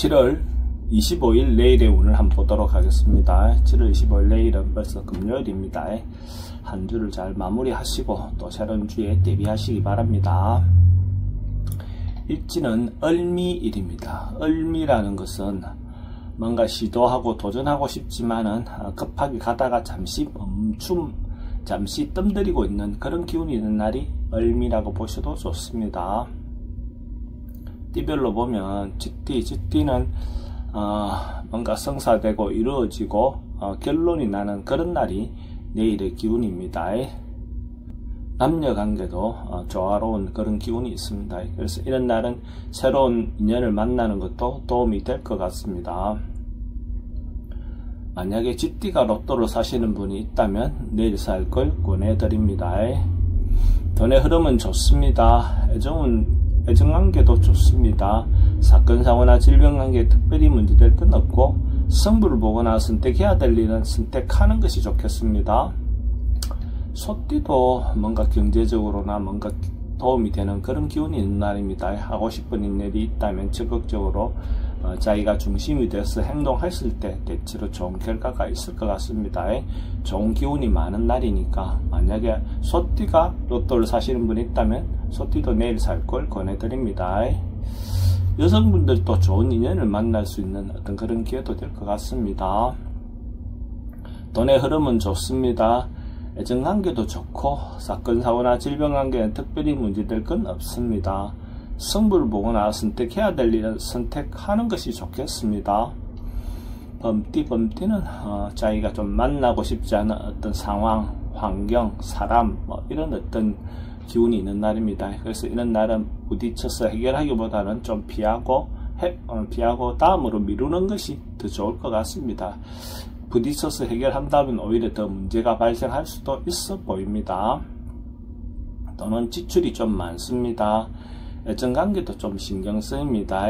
7월 25일 내일의 운을 한번 보도록 하겠습니다. 7월 25일 내일은 벌써 금요일입니다. 한 주를 잘 마무리하시고 또 새로운 주에 대비하시기 바랍니다. 일지는 을미일입니다. 을미라는 것은 뭔가 시도하고 도전하고 싶지만은 급하게 가다가 잠시 잠시 뜸들이고 있는 그런 기운이 있는 날이 을미라고 보셔도 좋습니다. 띠별로 보면 쥐띠는 뭔가 성사되고 이루어지고 결론이 나는 그런 날이 내일의 기운입니다. 남녀관계도 조화로운 그런 기운이 있습니다. 그래서 이런 날은 새로운 인연을 만나는 것도 도움이 될 것 같습니다. 만약에 쥐띠가 로또를 사시는 분이 있다면 내일 살 걸 권해드립니다. 돈의 흐름은 좋습니다. 애정관계도 좋습니다. 사건사고나 질병관계에 특별히 문제될 건 없고 승부를 보거나 선택해야 될 일은 선택하는 것이 좋겠습니다. 소띠도 뭔가 경제적으로나 뭔가 도움이 되는 그런 기운이 있는 날입니다. 하고 싶은 일이 있다면 적극적으로 자기가 중심이 되어서 행동했을 때 대체로 좋은 결과가 있을 것 같습니다. 좋은 기운이 많은 날이니까 만약에 소띠가 로또를 사시는 분이 있다면 소띠도 내일 살 걸 권해드립니다. 여성분들도 좋은 인연을 만날 수 있는 어떤 그런 기회도 될 것 같습니다. 돈의 흐름은 좋습니다. 애정관계도 좋고 사건사고나 질병관계는 특별히 문제될 건 없습니다. 승부를 보거나 선택해야 될 일은 선택하는 것이 좋겠습니다. 범띠는 자기가 좀 만나고 싶지 않은 어떤 상황, 환경, 사람 이런 어떤 기운이 있는 날입니다. 그래서 이런 날은 부딪혀서 해결하기보다는 좀 피하고 다음으로 미루는 것이 더 좋을 것 같습니다. 부딪혀서 해결한다면 오히려 더 문제가 발생할 수도 있어 보입니다. 또는 지출이 좀 많습니다. 애정관계도 좀 신경 쓰입니다.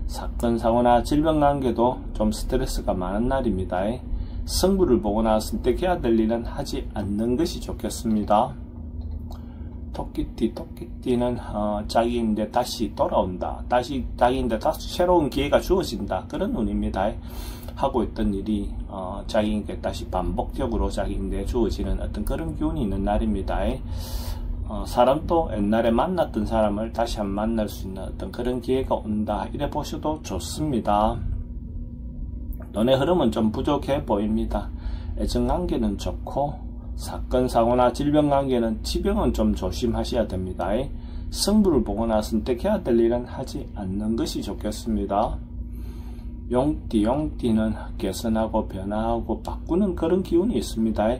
사건사고나 질병관계도 좀 스트레스가 많은 날입니다. 승부를 보거나 선택해야 될 일은 하지 않는 것이 좋겠습니다. 토끼띠는 자기인데 다시 돌아온다. 자기인데 다시 새로운 기회가 주어진다. 그런 운입니다. 하고 있던 일이 자기에게 다시 반복적으로 자기인데 주어지는 어떤 그런 기운이 있는 날입니다. 사람도 옛날에 만났던 사람을 다시 한번 만날 수 있는 어떤 그런 기회가 온다. 이래 보셔도 좋습니다. 돈의 흐름은 좀 부족해 보입니다. 애정관계는 좋고 사건사고나 질병관계는 지병은 좀 조심하셔야 됩니다. 승부를 보거나 선택해야 될 일은 하지 않는 것이 좋겠습니다. 용띠는 개선하고 변화하고 바꾸는 그런 기운이 있습니다.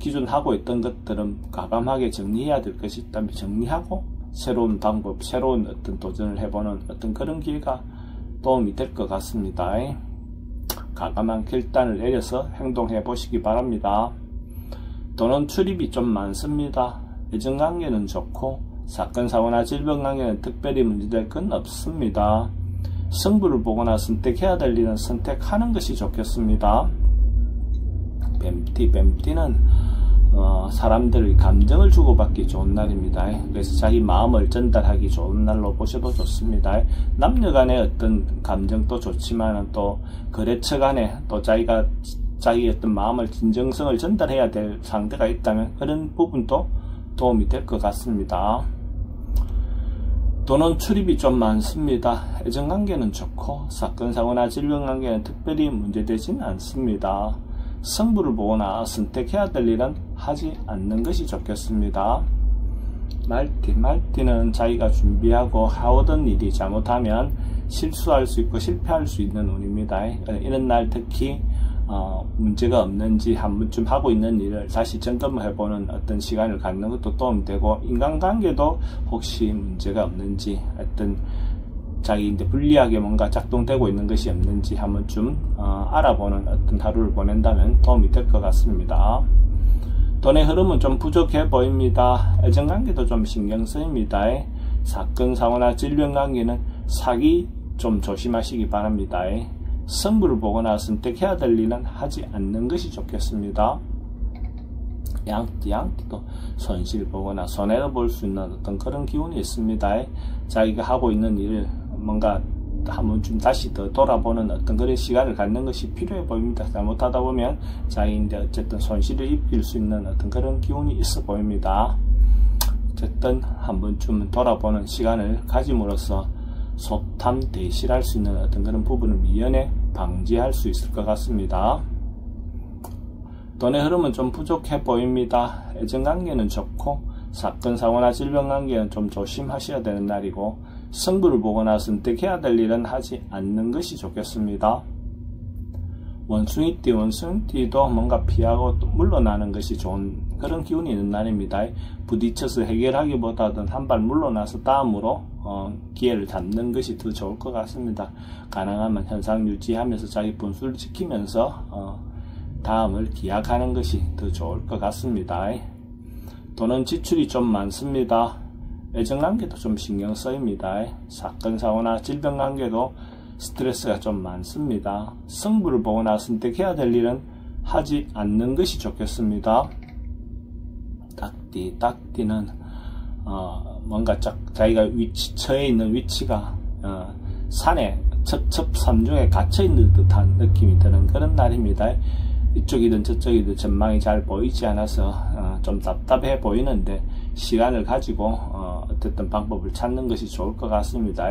기존 하고 있던 것들은 과감하게 정리해야 될 것이 있다면 정리하고 새로운 방법, 새로운 어떤 도전을 해보는 어떤 그런 기회가 도움이 될 것 같습니다. 과감한 결단을 내려서 행동해 보시기 바랍니다. 돈은 출입이 좀 많습니다. 애정관계는 좋고 사건사고나 질병관계는 특별히 문제될 건 없습니다. 승부를 보거나 선택해야 될 일은 선택하는 것이 좋겠습니다. 뱀띠는 사람들의 감정을 주고받기 좋은 날입니다. 그래서 자기 마음을 전달하기 좋은 날로 보셔도 좋습니다. 남녀간의 어떤 감정도 좋지만 또 거래처 간에 또 자기의 어떤 마음을 진정성을 전달해야 될 상대가 있다면 그런 부분도 도움이 될 것 같습니다. 돈은 출입이 좀 많습니다. 애정관계는 좋고 사건사고나 질병관계는 특별히 문제되진 않습니다. 승부를 보거나 선택해야 될 일은 하지 않는 것이 좋겠습니다. 말띠는 자기가 준비하고 하오던 일이 잘못하면 실수할 수 있고 실패할 수 있는 운입니다. 이런 날 특히 문제가 없는지 한 번쯤 하고 있는 일을 다시 점검해보는 어떤 시간을 갖는 것도 도움이 되고 인간관계도 혹시 문제가 없는지 어떤 자기인데 불리하게 뭔가 작동되고 있는 것이 없는지 한 번쯤 알아보는 어떤 하루를 보낸다면 도움이 될 것 같습니다. 돈의 흐름은 좀 부족해 보입니다. 애정관계도 좀 신경 쓰입니다. 사건사고나 질병관계는 사기 좀 조심하시기 바랍니다. 승부를 보거나 선택해야 될 일은 하지 않는 것이 좋겠습니다. 양띠도 손실 보거나 손해를 볼 수 있는 어떤 그런 기운이 있습니다. 자기가 하고 있는 일을 뭔가 한번 좀 다시 더 돌아보는 어떤 그런 시간을 갖는 것이 필요해 보입니다. 잘못하다 보면 자기인데 어쨌든 손실을 입힐 수 있는 어떤 그런 기운이 있어 보입니다. 어쨌든 한번 좀 돌아보는 시간을 가짐으로써 소탐 대실할 수 있는 어떤 그런 부분을 미연에 방지할 수 있을 것 같습니다. 돈의 흐름은 좀 부족해 보입니다. 애정관계는 좋고 사건 사고나 질병관계는 좀 조심하셔야 되는 날이고, 승부를 보거나 선택해야 될 일은 하지 않는 것이 좋겠습니다. 원숭이띠도 뭔가 피하고 물러나는 것이 좋은 그런 기운이 있는 날입니다. 부딪혀서 해결하기보다는 한 발 물러나서 다음으로 기회를 잡는 것이 더 좋을 것 같습니다. 가능하면 현상 유지하면서 자기 분수를 지키면서 다음을 기약하는 것이 더 좋을 것 같습니다. 돈은 지출이 좀 많습니다. 애정관계도 좀 신경 쓰입니다. 사건 사고나 질병관계도 스트레스가 좀 많습니다. 승부를 보거나 선택해야 될 일은 하지 않는 것이 좋겠습니다. 딱띠는 뭔가 자기가 처해 있는 위치가 산에 첩첩산중에 갇혀 있는 듯한 느낌이 드는 그런 날입니다. 이쪽이든 저쪽이든 전망이 잘 보이지 않아서 좀 답답해 보이는데, 시간을 가지고 어쨌든 방법을 찾는 것이 좋을 것 같습니다.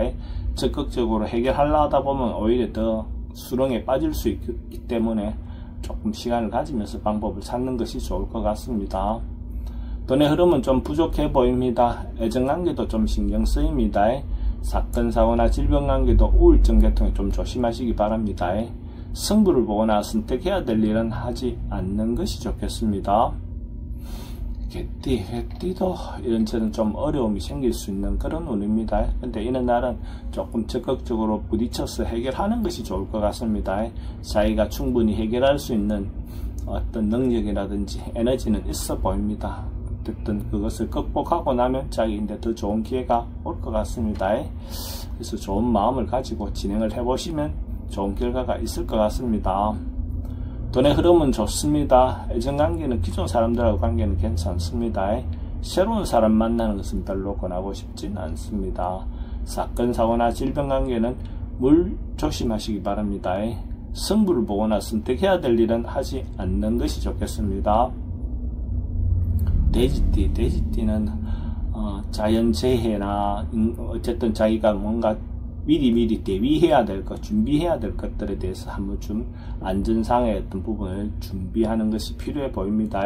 적극적으로 해결하려 하다 보면 오히려 더 수렁에 빠질 수 있기 때문에 조금 시간을 가지면서 방법을 찾는 것이 좋을 것 같습니다. 돈의 흐름은 좀 부족해 보입니다. 애정관계도 좀 신경 쓰입니다. 사건 사고나 질병관계도 우울증 계통에 좀 조심하시기 바랍니다. 승부를 보거나 선택해야 될 일은 하지 않는 것이 좋겠습니다. 개띠도 이런저런 좀 어려움이 생길 수 있는 그런 운입니다. 근데 이런 날은 조금 적극적으로 부딪혀서 해결하는 것이 좋을 것 같습니다. 자기가 충분히 해결할 수 있는 어떤 능력이라든지 에너지는 있어 보입니다. 어쨌든 그것을 극복하고 나면 자기인데 더 좋은 기회가 올 것 같습니다. 그래서 좋은 마음을 가지고 진행을 해보시면 좋은 결과가 있을 것 같습니다. 돈의 흐름은 좋습니다. 애정관계는 기존 사람들하고 관계는 괜찮습니다. 새로운 사람 만나는 것은 별로 권하고 싶진 않습니다. 사건 사고나 질병관계는 물 조심하시기 바랍니다. 승부를 보거나 선택해야 될 일은 하지 않는 것이 좋겠습니다. 돼지띠는 자연재해나 어쨌든 자기가 뭔가 미리 대비해야 될 것, 준비해야 될 것들에 대해서 한번 좀 안전상의 어떤 부분을 준비하는 것이 필요해 보입니다.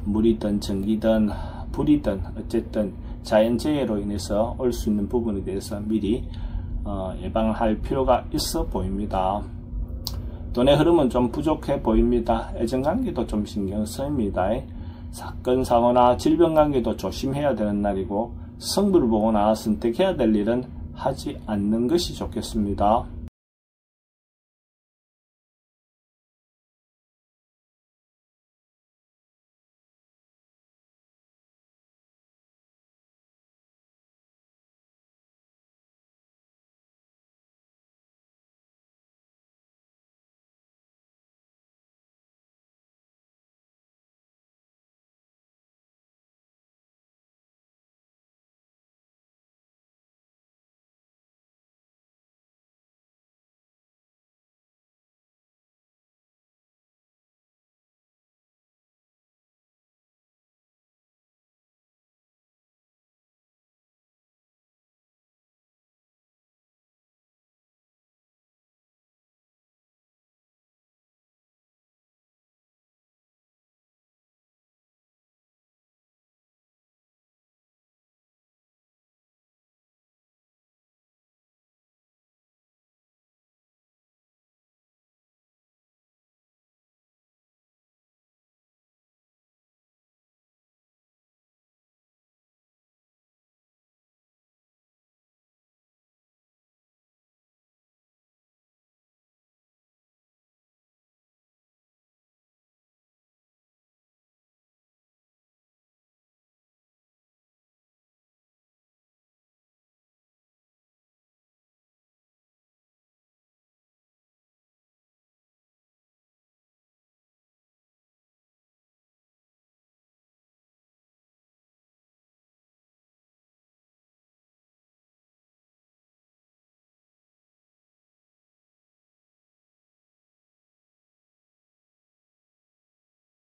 물이든 전기든 불이든 어쨌든 자연재해로 인해서 올 수 있는 부분에 대해서 미리 예방할 필요가 있어 보입니다. 돈의 흐름은 좀 부족해 보입니다. 애정관계도 좀 신경 쓰입니다. 사건 사고나 질병관계도 조심해야 되는 날이고, 승부를 보거나 선택해야 될 일은 하지 않는 것이 좋겠습니다.